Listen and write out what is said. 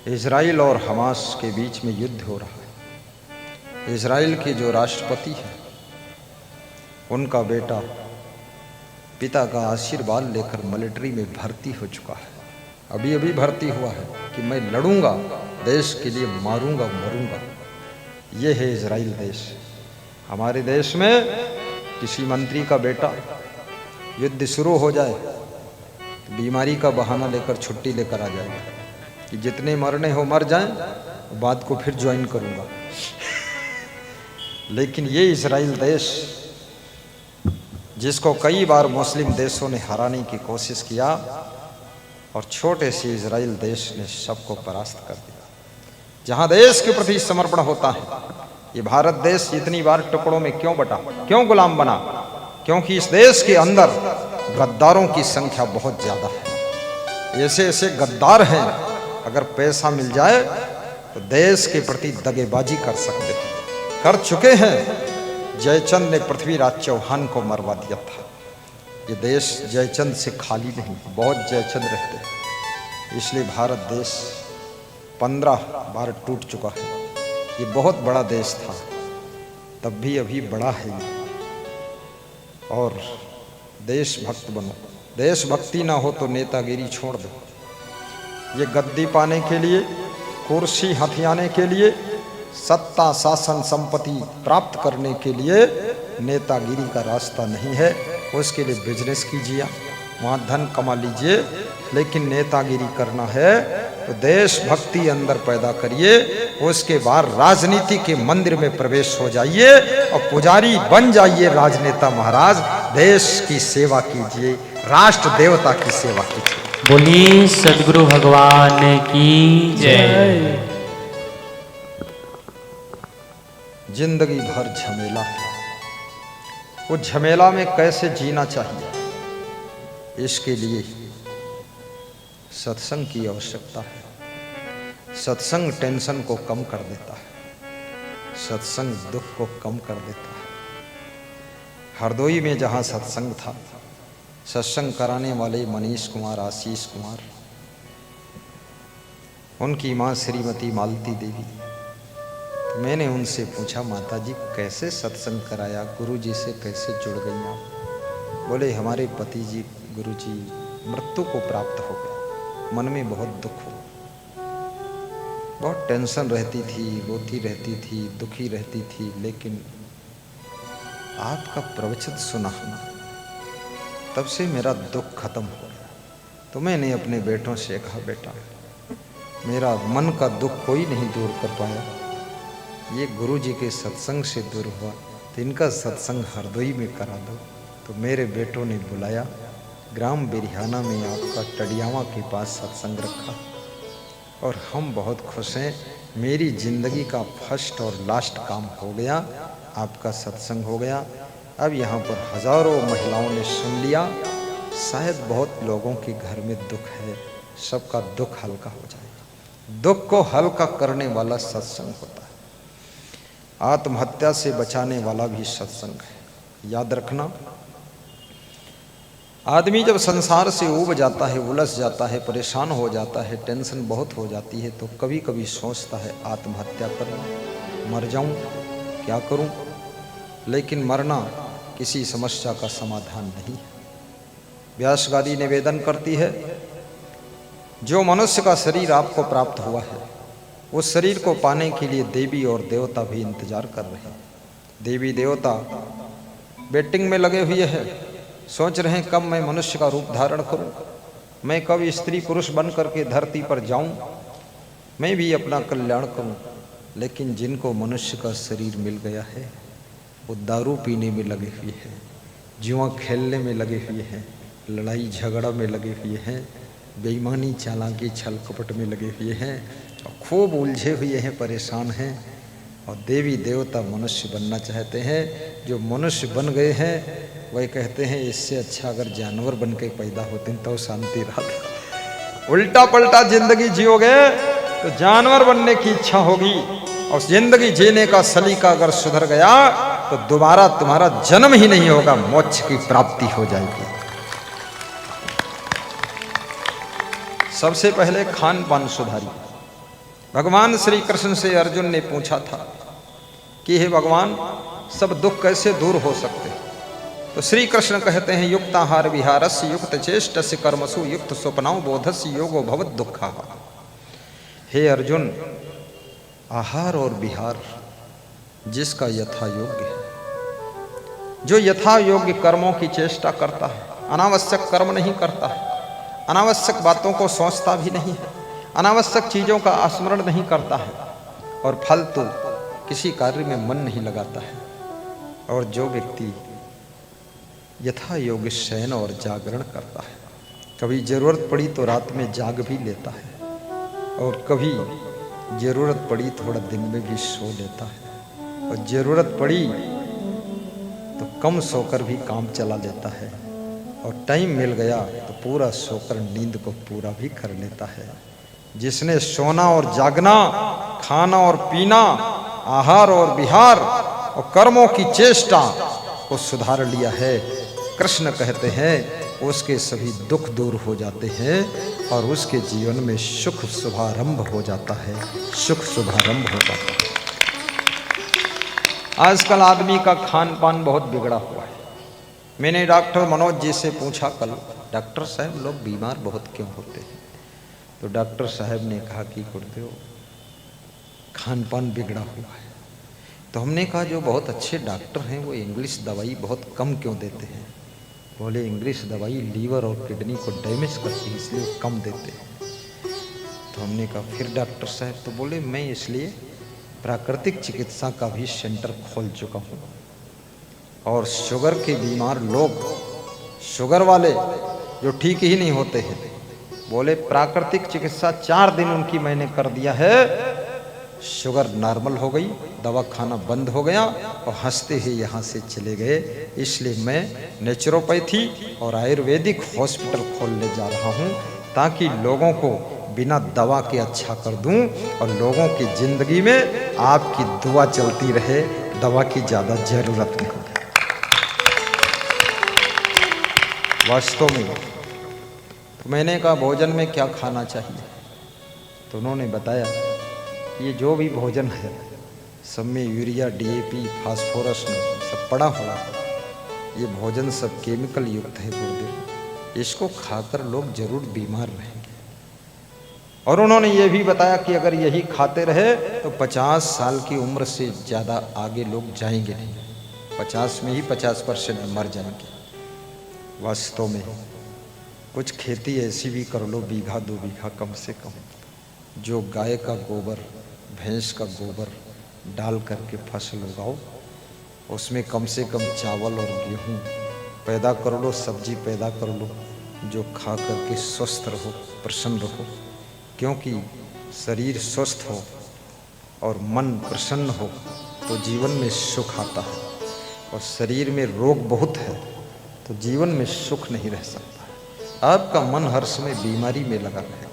Israel और Hamas के बीच में युद्ध हो रहा है। इजराइल के जो राष्ट्रपति हैं उनका बेटा पिता का आशीर्वाद लेकर मिलिट्री में भर्ती हो चुका है। अभी अभी भर्ती हुआ है कि मैं लड़ूंगा, देश के लिए मारूंगा मरूंगा। ये है इजराइल देश। हमारे देश में किसी मंत्री का बेटा युद्ध शुरू हो जाए तो बीमारी का बहाना लेकर छुट्टी लेकर आ जाएगा कि जितने मरने हो मर जाएं, बाद को फिर ज्वाइन करूंगा। लेकिन ये इजराइल देश, जिसको कई बार मुस्लिम देशों ने हराने की कोशिश किया और छोटे से इजराइल देश ने सबको परास्त कर दिया। जहां देश के प्रति समर्पण होता है, ये भारत देश इतनी बार टुकड़ों में क्यों बटा, क्यों गुलाम बना? क्योंकि इस देश के अंदर गद्दारों की संख्या बहुत ज्यादा है। ऐसे ऐसे गद्दार हैं, अगर पैसा मिल जाए तो देश के प्रति दगेबाजी कर सकते हैं, कर चुके हैं। जयचंद ने पृथ्वीराज चौहान को मरवा दिया था। ये देश जयचंद से खाली नहीं, बहुत जयचंद रहते हैं। इसलिए भारत देश 15 बार टूट चुका है। ये बहुत बड़ा देश था, तब भी अभी बड़ा है ये। और देशभक्त बनो। देशभक्ति ना हो तो नेतागिरी छोड़ दो। ये गद्दी पाने के लिए, कुर्सी हथियाने के लिए, सत्ता शासन संपत्ति प्राप्त करने के लिए नेतागिरी का रास्ता नहीं है। उसके लिए बिजनेस कीजिए, वहाँ धन कमा लीजिए, लेकिन नेतागिरी करना है तो देशभक्ति अंदर पैदा करिए। उसके बाद राजनीति के मंदिर में प्रवेश हो जाइए और पुजारी बन जाइए। राजनेता महाराज, देश की सेवा कीजिए, राष्ट्र देवता की सेवा कीजिए। बोलिए सद्गुरु भगवान की जय। जिंदगी भर झमेला है, वो झमेला में कैसे जीना चाहिए, इसके लिए सत्संग की आवश्यकता है। सत्संग टेंशन को कम कर देता है, सत्संग दुख को कम कर देता है। हरदोई में जहाँ सत्संग था, सत्संग कराने वाले मनीष कुमार, आशीष कुमार, उनकी माँ श्रीमती मालती देवी, तो मैंने उनसे पूछा, माता जी कैसे सत्संग कराया, गुरु जी से कैसे जुड़ गई आप? बोले हमारे पति जी, गुरु जी मृत्यु को प्राप्त हो गए। मन में बहुत दुख हुआ, बहुत टेंशन रहती थी, रोती रहती थी, दुखी रहती थी, लेकिन आपका प्रवचन सुना तब से मेरा दुख खत्म हो गया। तो मैंने अपने बेटों से कहा, बेटा मेरा मन का दुख कोई नहीं दूर कर पाया, ये गुरु जी के सत्संग से दूर हुआ, तो इनका सत्संग हरदोई में करा दो। तो मेरे बेटों ने बुलाया, ग्राम बिरहाना में आपका टडियावा के पास सत्संग रखा और हम बहुत खुश हैं। मेरी जिंदगी का फर्स्ट और लास्ट काम हो गया, आपका सत्संग हो गया। अब यहाँ पर हजारों महिलाओं ने सुन लिया। शायद बहुत लोगों के घर में दुख है, सबका दुख हल्का हो जाएगा। दुख को हल्का करने वाला सत्संग होता है। आत्महत्या से बचाने वाला भी सत्संग है। याद रखना, आदमी जब संसार से ऊब जाता है, उलझ जाता है, परेशान हो जाता है, टेंशन बहुत हो जाती है, तो कभी कभी सोचता है आत्महत्या करूं, मर जाऊं, क्या करूं। लेकिन मरना किसी समस्या का समाधान नहीं है। व्यासगादी निवेदन करती है, जो मनुष्य का शरीर आपको प्राप्त हुआ है, उस शरीर को पाने के लिए देवी और देवता भी इंतजार कर रहे हैं। देवी देवता वेटिंग में लगे हुए हैं, सोच रहे हैं कब मैं मनुष्य का रूप धारण करूं, मैं कब स्त्री पुरुष बन करके धरती पर जाऊं, मैं भी अपना कल्याण करूं। लेकिन जिनको मनुष्य का शरीर मिल गया है, वो दारू पीने में लगे हुए हैं, जुआ खेलने में लगे हुए हैं, लड़ाई झगड़ा में लगे हुए हैं, बेईमानी चालाकी छल कपट में लगे हुए हैं और खूब उलझे हुए हैं, परेशान हैं। और देवी देवता मनुष्य बनना चाहते हैं। जो मनुष्य बन गए हैं वही कहते हैं, इससे अच्छा अगर जानवर बन के पैदा होते तो शांति रहती। उल्टा पलटा जिंदगी जियोगे तो जानवर बनने की इच्छा होगी, और जिंदगी जीने का सलीका अगर सुधर गया तो दोबारा तुम्हारा जन्म ही नहीं होगा, मोक्ष की प्राप्ति हो जाएगी। सबसे पहले खान पान सुधारिए। भगवान श्री कृष्ण से अर्जुन ने पूछा था कि हे भगवान, सब दुख कैसे दूर हो सकते? तो श्री कृष्ण कहते हैं, युक्ताहार विहारस्य युक्त चेष्टस्य कर्मसु युक्त स्वप्नाओ बोधस्य योगो भवत दुखा। हे अर्जुन, आहार और विहार जिसका यथा योग्य है, जो यथा योग्य कर्मों की चेष्टा करता है, अनावश्यक कर्म नहीं करता है, अनावश्यक बातों को सोचता भी नहीं है, अनावश्यक चीज़ों का स्मरण नहीं करता है, और फालतू किसी कार्य में मन नहीं लगाता है, और जो व्यक्ति यथा योग्य शयन और जागरण करता है, कभी जरूरत पड़ी तो रात में जाग भी लेता है, और कभी जरूरत पड़ी थोड़ा दिन में भी सो लेता है, और जरूरत पड़ी तो कम सोकर भी काम चला लेता है, और टाइम मिल गया तो पूरा सोकर नींद को पूरा भी कर लेता है। जिसने सोना और जागना, खाना और पीना, आहार और विहार और कर्मों की चेष्टा को सुधार लिया है, कृष्ण कहते हैं उसके सभी दुख दूर हो जाते हैं और उसके जीवन में सुख शुभारंभ हो जाता है, सुख शुभारंभ हो जाता है। आजकल आदमी का खान पान बहुत बिगड़ा हुआ है। मैंने डॉक्टर मनोज जी से पूछा कल, डॉक्टर साहब लोग बीमार बहुत क्यों होते हैं? तो डॉक्टर साहब ने कहा कि गुरुदेव, खान पान बिगड़ा हुआ है। तो हमने कहा जो बहुत अच्छे डॉक्टर हैं वो इंग्लिश दवाई बहुत कम क्यों देते हैं? बोले इंग्लिश दवाई लीवर और किडनी को डैमेज करती है, इसलिए वो कम देते हैं। तो हमने कहा फिर डॉक्टर साहब? तो बोले मैं इसलिए प्राकृतिक चिकित्सा का भी सेंटर खोल चुका हूँ, और शुगर के बीमार लोग, शुगर वाले जो ठीक ही नहीं होते हैं, बोले प्राकृतिक चिकित्सा 4 दिन उनकी मैंने कर दिया है, शुगर नॉर्मल हो गई, दवा खाना बंद हो गया और हंसते ही यहाँ से चले गए। इसलिए मैं नेचुरोपैथी और आयुर्वेदिक हॉस्पिटल खोलने जा रहा हूँ, ताकि लोगों को बिना दवा के अच्छा कर दूं और लोगों की जिंदगी में आपकी दुआ चलती रहे, दवा की ज़्यादा जरूरत नहीं। वास्तव में तो मैंने कहा भोजन में क्या खाना चाहिए? तो उन्होंने बताया ये जो भी भोजन है सब में यूरिया, डीएपी, फास्फोरस सब पड़ा हुआ है, ये भोजन सब केमिकल युक्त है गुरुदेव, इसको खाकर लोग जरूर बीमार रहेंगे। और उन्होंने ये भी बताया कि अगर यही खाते रहे तो 50 साल की उम्र से ज़्यादा आगे लोग जाएंगे नहीं, 50 में ही 50% मर जाएंगे। वास्तव में कुछ खेती ऐसी भी कर लो, बीघा 2 बीघा कम से कम, जो गाय का गोबर, भैंस का गोबर डाल करके फसल उगाओ, उसमें कम से कम चावल और गेहूँ पैदा कर लो, सब्जी पैदा कर लो, जो खा करके स्वस्थ रहो, प्रसन्न रहो। क्योंकि शरीर स्वस्थ हो और मन प्रसन्न हो तो जीवन में सुख आता है, और शरीर में रोग बहुत है तो जीवन में सुख नहीं रह सकता। आपका मन हर समय बीमारी में लगा रहे,